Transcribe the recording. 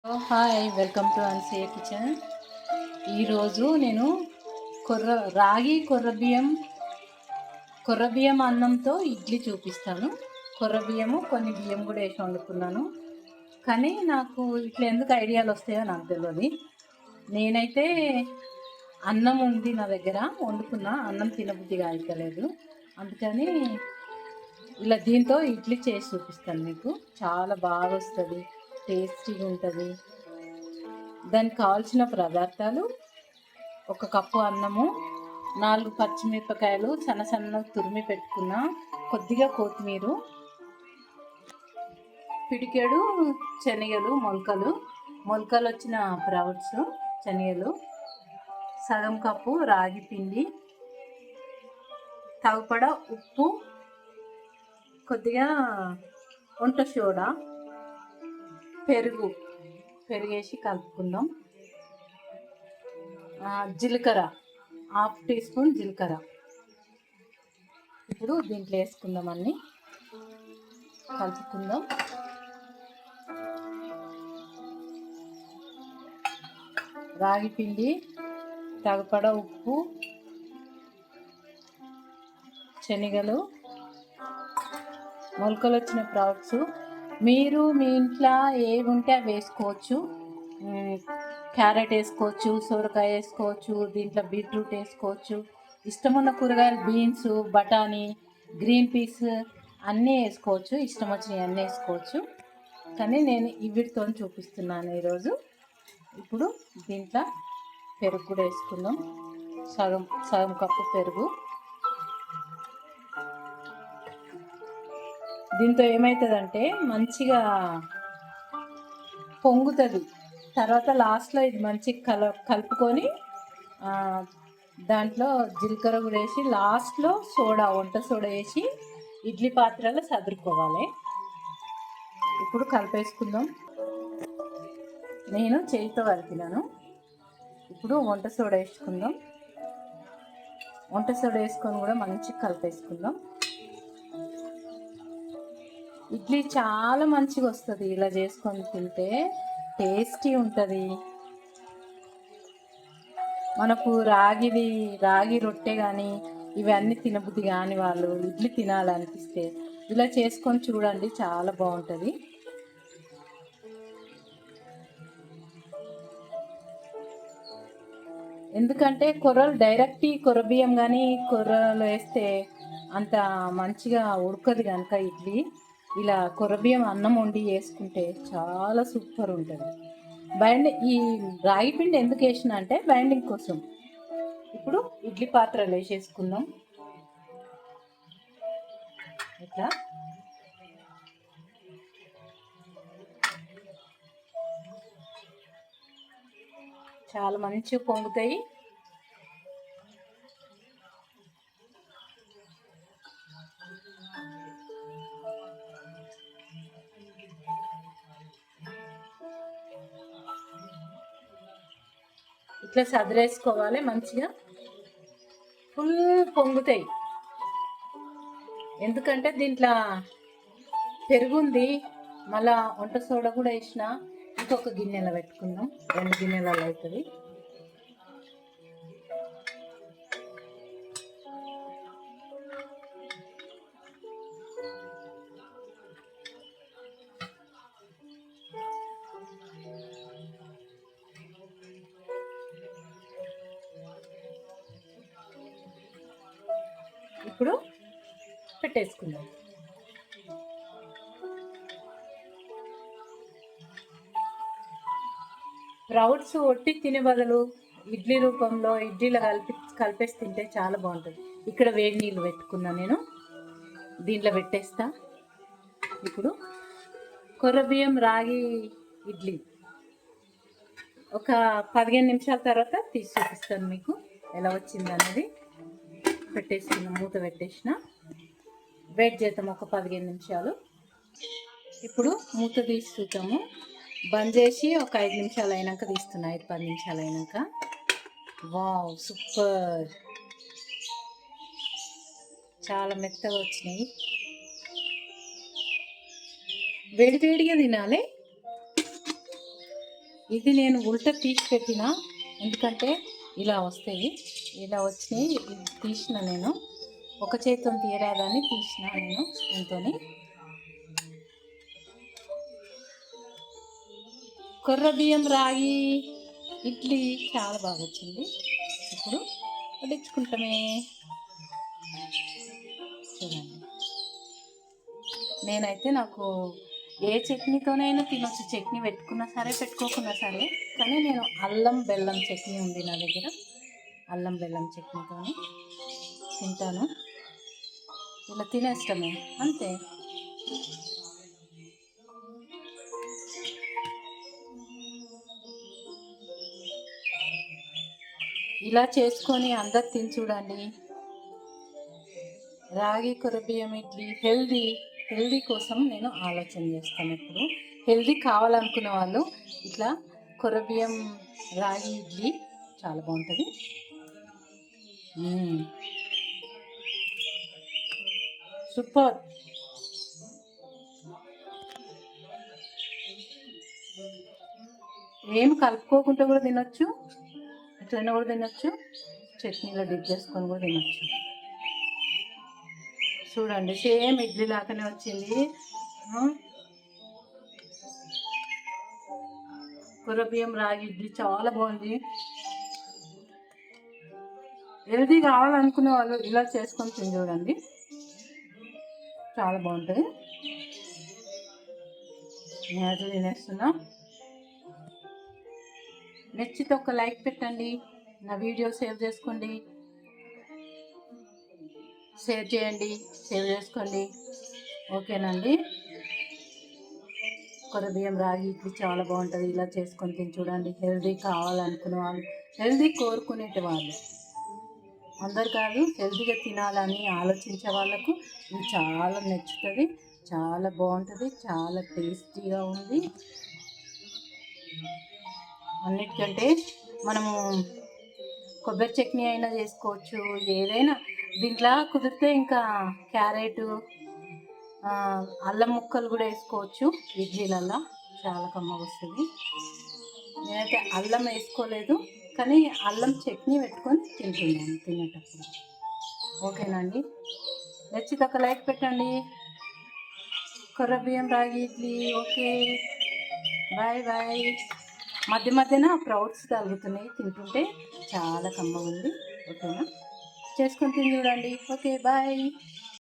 Hi, welcome to అన్సే kitchen. ఈరోజు నేను రాగి కొర్ర బియ్యం అన్నంతో ఇడ్లీ చూపిస్తాను. కొర్ర బియ్యము కొన్ని బియ్యం కూడా వేసి వండుకున్నాను. కానీ నాకు ఇట్లా ఎందుకు ఐడియాలు వస్తాయో నాకు తెలియదు. నేనైతే అన్నం ఉంది నా దగ్గర, వండుకున్నా. అన్నం తినబుద్దిగా అయితలేదు, అందుకని ఇలా దీంతో ఇడ్లీ చేసి చూపిస్తాను మీకు. చాలా బాగా వస్తుంది, టేస్టీగా ఉంటుంది. దానికి కావాల్సిన పదార్థాలు: ఒక కప్పు అన్నము, 4 పచ్చిమిరపకాయలు సన్న సన్నగా తురిమి పెట్టుకున్న, కొద్దిగా కొత్తిమీర, పిడికెడు శనగలు మొలకలు వచ్చిన స్ప్రౌట్స్ శనగలు, సగం కప్పు రాగి పిండి, తగుపడ ఉప్పు, కొద్దిగా వంట సోడా, పెరుగేసి కలుపుకుందాం. జీలకర్ర, 1/2 టీ స్పూన్ జీలకర్ర. ఇప్పుడు దీంట్లో వేసుకుందాం, అన్నీ కలుపుకుందాం. రాగి పిండి, తగపడ ఉప్పు, శనగలు, మొలకలు వచ్చిన స్ప్రౌట్స్. మీరు మీ ఇంట్లో ఏవి ఉంటే అవి వేసుకోవచ్చు. క్యారెట్ వేసుకోవచ్చు, సొరకాయ వేసుకోవచ్చు, దీంట్లో బీట్రూట్ వేసుకోవచ్చు. ఇష్టమున్న కూరగాయలు బీన్స్, బఠానీ, గ్రీన్ పీస్ అన్నీ వేసుకోవచ్చు. ఇష్టం వచ్చినవి అన్నీ వేసుకోవచ్చు, కానీ నేను వీటితో చూపిస్తున్నాను ఈరోజు. ఇప్పుడు దీంట్లో పెరుగు కూడా వేసుకుందాం. సగం కప్పు పెరుగు. దీంతో ఏమవుతుందంటే మంచిగా పొంగుతుంది. తర్వాత లాస్ట్లో ఇది మంచిగా కలుపుకొని దాంట్లో జీలకర్ర కూడా వేసి, లాస్ట్లో వంట సోడా వేసి ఇడ్లీ పాత్రలో సదురుకోవాలి. ఇప్పుడు కలిపేసుకుందాం. నేను చేతితో కలిపినాను. ఇప్పుడు వంట సోడా వేసుకుందాం. వంట సోడా వేసుకొని కూడా మంచిగా కలిపేసుకుందాం. ఇడ్లీ చాలా మంచిగా వస్తుంది. ఇలా చేసుకొని తింటే టేస్టీ ఉంటుంది. మనకు రాగి రొట్టె కానీ ఇవన్నీ తినబుద్ధి కాని వాళ్ళు ఇడ్లీ తినాలనిపిస్తే ఇలా చేసుకొని చూడండి, చాలా బాగుంటుంది. ఎందుకంటే కొర్ర బియ్యం కానీ కొర్రలు వేస్తే అంత మంచిగా ఉడకదు కనుక ఇడ్లీ. ఇలా కొర్రబియ్యం అన్నం వండి వేసుకుంటే చాలా సూపర్ ఉంటుంది. ఈ రాగి పిండి ఎందుకు వేసిన అంటే బైండింగ్ కోసం. ఇప్పుడు ఇడ్లీ పాత్రలు వేసేసుకుందాం. ఇట్లా చాలా మంచిగా పొంగుతాయి. ఇట్లా సదిరేసుకోవాలి, మంచిగా ఫుల్ పొంగుతాయి. ఎందుకంటే దీంట్లో పెరుగుంది, మళ్ళా వంట సోడా కూడా వేసిన. ఇంకొక గిన్నెలో పెట్టుకుందాం, 2 గిన్నెలలో అవుతుంది. ఇప్పుడు పెట్టేసుకుందాం. స్ప్రౌట్స్ ఒట్టి తినే బదులు ఇడ్లీ రూపంలో ఇడ్లీలో కలిపేసి తింటే చాలా బాగుంటుంది. ఇక్కడ వేడి నీళ్ళు పెట్టుకున్నా, నేను దీంట్లో పెట్టేస్తా. ఇప్పుడు కొర్ర బియ్యం రాగి ఇడ్లీ ఒక 15 నిమిషాల తర్వాత తీసి చూపిస్తాను మీకు ఎలా వచ్చింది అనేది. పెట్టేసుకున్న, మూత పెట్టేసిన, వెయిట్ చేద్దాం ఒక 15 నిమిషాలు. ఇప్పుడు మూత తీసి చూద్దాము. బంద్ చేసి ఒక 5 నిమిషాలు అయినాక తీస్తున్నా. 5-10 నిమిషాలు అయినాక. వావ్, సూపర్, చాలా మెత్తగా వచ్చినాయి. వేడివేడిగా తినాలి. ఇది నేను ఉల్టా తీసి పెట్టిన, ఎందుకంటే ఇలా వస్తాయి. ఇలా వచ్చినాయి, ఇది తీసిన నేను. ఒక చేతితో తీయరాదని తీసిన నేను స్పూన్తో. కొర్ర బియ్యం రాగి ఇడ్లీ చాలా బాగా వచ్చింది. ఇప్పుడు వడ్డించుకుంటామే. చూడండి, నేనైతే నాకు ఏ చట్నీతోనైనా తినొచ్చు. చట్నీ పెట్టుకున్నా సరే పెట్టుకోకున్నా సరే, కానీ నేను అల్లం బెల్లం చట్నీ ఉంది నా దగ్గర, అల్లం బెల్లం చట్నీతో తింటాను. ఇలా తినేస్తామే అంతే. ఇలా చేసుకొని అందరు తిని చూడండి. రాగి కొరబియ్యం ఇడ్లీ హెల్దీ కోసం నేను ఆలోచన చేస్తాను ఎప్పుడు. హెల్దీ కావాలనుకున్న వాళ్ళు ఇట్లా కొరబియ్యం రాగి ఇడ్లీ చాలా బాగుంటుంది. సూపర్. ఏం కలుపుకోకుండా కూడా తినొచ్చు, ఇట్లైనా కూడా తినొచ్చు, చట్నీలో డిప్ చేసుకొని కూడా తినొచ్చు. చూడండి, సేమ్ ఇడ్లీ లాగానే వచ్చింది. కొర్రబియ్యం రాగి ఇడ్లీ చాలా బాగుంది. హెల్దీ కావాలనుకునే వాళ్ళు ఇలా చేసుకొని తిని చూడండి, చాలా బాగుంటుంది. నేనైతే తినేస్తున్నా. నచ్చితే ఒక లైక్ పెట్టండి, నా వీడియో సేవ్ చేసుకోండి, షేర్ చేయండి, సేవ్ చేసుకోండి. ఓకేనండి. కొరబియ్యం రాగి ఇడ్లీ చాలా బాగుంటుంది. ఇలా చేసుకొని తిని చూడండి. హెల్దీ కావాలనుకునే వాళ్ళు, హెల్దీ కోరుకునేటి వాళ్ళు, అందరు కాదు, హెల్దీగా తినాలని ఆలోచించే వాళ్ళకు ఇది చాలా నచ్చుతుంది. చాలా బాగుంటుంది, చాలా టేస్టీగా ఉంది. అన్నిటికంటే మనము కొబ్బరి చట్నీ అయినా చేసుకోవచ్చు, ఏదైనా. దీంట్లో కుదిరితే ఇంకా క్యారెట్, అల్లం ముక్కలు కూడా వేసుకోవచ్చు ఇడ్లీలల్లో, చాలా కమ్మగా వస్తుంది. నేనైతే అల్లం వేసుకోలేదు, కానీ అల్లం చట్నీ పెట్టుకొని తింటున్నాను తినేటప్పుడు. ఓకేనండి. నచ్చితే ఒక లైక్ పెట్టండి. కొర్రబియ్యం రాగి ఇడ్లీ. Okay, bye bye. మధ్య మధ్యన ప్రౌడ్స్ తగ్గుతున్నాయి తింటుంటే, చాలా కమ్మగా ఉంది. ఓకేనా, చేసుకొని తిని చూడండి. Okay, bye.